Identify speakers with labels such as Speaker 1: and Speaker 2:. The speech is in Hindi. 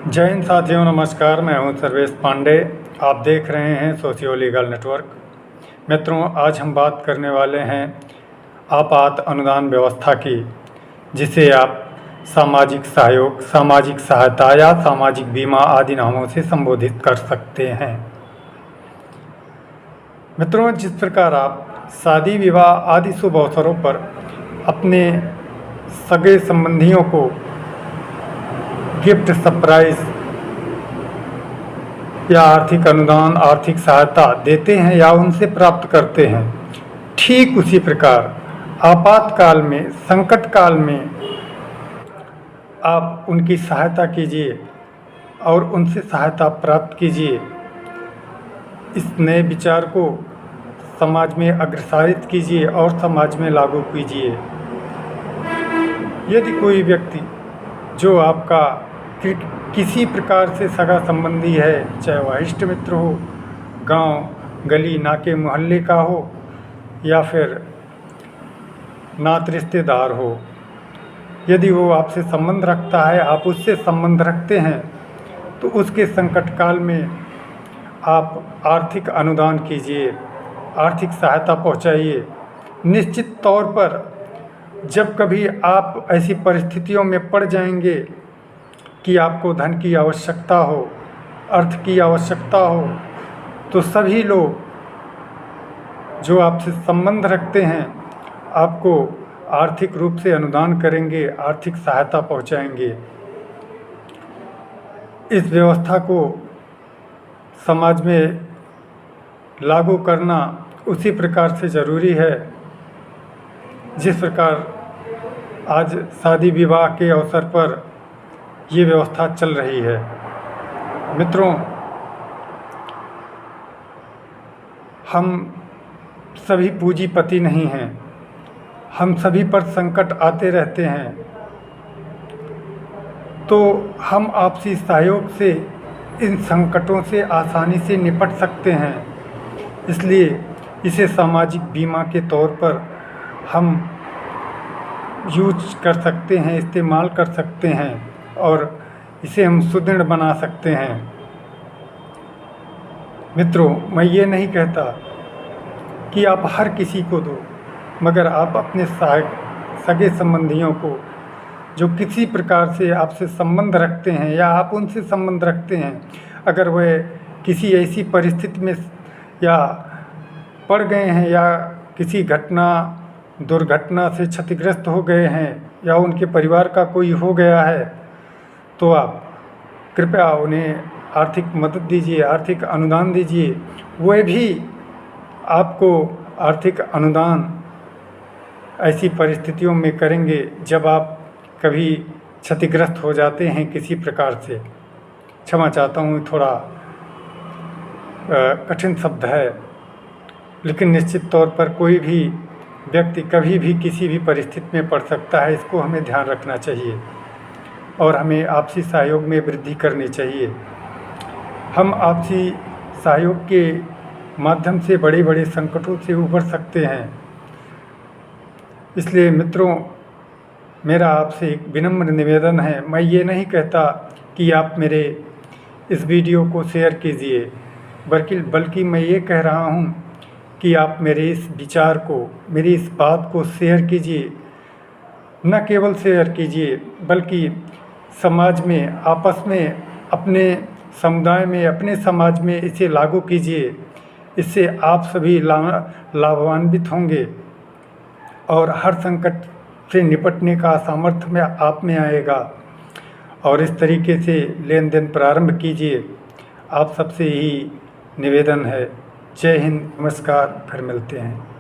Speaker 1: जय हिंद साथियों, नमस्कार। मैं हूं सर्वेश पांडे। आप देख रहे हैं सोशियो लीगल नेटवर्क। मित्रों, आज हम बात करने वाले हैं आपात अनुदान व्यवस्था की, जिसे आप सामाजिक सहयोग, सामाजिक सहायता या सामाजिक बीमा आदि नामों से संबोधित कर सकते हैं। मित्रों, जिस प्रकार आप शादी विवाह आदि शुभ अवसरों पर अपने सगे संबंधियों को गिफ्ट, सरप्राइज या आर्थिक अनुदान, आर्थिक सहायता देते हैं या उनसे प्राप्त करते हैं, ठीक उसी प्रकार आपातकाल में, संकट काल में आप उनकी सहायता कीजिए और उनसे सहायता प्राप्त कीजिए। इस नए विचार को समाज में अग्रसारित कीजिए और समाज में लागू कीजिए। यदि कोई व्यक्ति जो आपका किसी प्रकार से सगा संबंधी है, चाहे वह इष्ट मित्र हो, गांव, गली, नाके, मोहल्ले का हो या फिर नात रिश्तेदार हो, यदि वो आपसे संबंध रखता है, आप उससे संबंध रखते हैं, तो उसके संकट काल में आप आर्थिक अनुदान कीजिए, आर्थिक सहायता पहुंचाइए। निश्चित तौर पर जब कभी आप ऐसी परिस्थितियों में पड़ जाएंगे कि आपको धन की आवश्यकता हो, अर्थ की आवश्यकता हो, तो सभी लोग जो आपसे संबंध रखते हैं आपको आर्थिक रूप से अनुदान करेंगे, आर्थिक सहायता पहुंचाएंगे। इस व्यवस्था को समाज में लागू करना उसी प्रकार से ज़रूरी है जिस प्रकार आज शादी विवाह के अवसर पर ये व्यवस्था चल रही है। मित्रों, हम सभी पूंजीपति नहीं हैं, हम सभी पर संकट आते रहते हैं, तो हम आपसी सहयोग से इन संकटों से आसानी से निपट सकते हैं। इसलिए इसे सामाजिक बीमा के तौर पर हम यूज कर सकते हैं, इस्तेमाल कर सकते हैं और इसे हम सुदृढ़ बना सकते हैं। मित्रों, मैं ये नहीं कहता कि आप हर किसी को दो, मगर आप अपने सगे संबंधियों को जो किसी प्रकार से आपसे संबंध रखते हैं या आप उनसे संबंध रखते हैं, अगर वह किसी ऐसी परिस्थिति में या पड़ गए हैं या किसी दुर्घटना से क्षतिग्रस्त हो गए हैं या उनके परिवार का कोई हो गया है, तो आप कृपया उन्हें आर्थिक मदद दीजिए, आर्थिक अनुदान दीजिए। वह भी आपको आर्थिक अनुदान ऐसी परिस्थितियों में करेंगे जब आप कभी क्षतिग्रस्त हो जाते हैं किसी प्रकार से। क्षमा चाहता हूँ, थोड़ा कठिन शब्द है, लेकिन निश्चित तौर पर कोई भी व्यक्ति कभी भी किसी भी परिस्थिति में पड़ सकता है। इसको हमें ध्यान रखना चाहिए और हमें आपसी सहयोग में वृद्धि करनी चाहिए। हम आपसी सहयोग के माध्यम से बड़े बड़े संकटों से उबर सकते हैं। इसलिए मित्रों, मेरा आपसे एक विनम्र निवेदन है, मैं ये नहीं कहता कि आप मेरे इस वीडियो को शेयर कीजिए, बल्कि मैं ये कह रहा हूँ कि आप मेरे इस विचार को, मेरी इस बात को शेयर कीजिए। न केवल शेयर कीजिए बल्कि समाज में, आपस में, अपने समुदाय में, अपने समाज में इसे लागू कीजिए। इससे आप सभी लाभान्वित होंगे और हर संकट से निपटने का सामर्थ्य में आप में आएगा। और इस तरीके से लेन देन प्रारंभ कीजिए। आप सबसे ही निवेदन है। जय हिंद, नमस्कार, फिर मिलते हैं।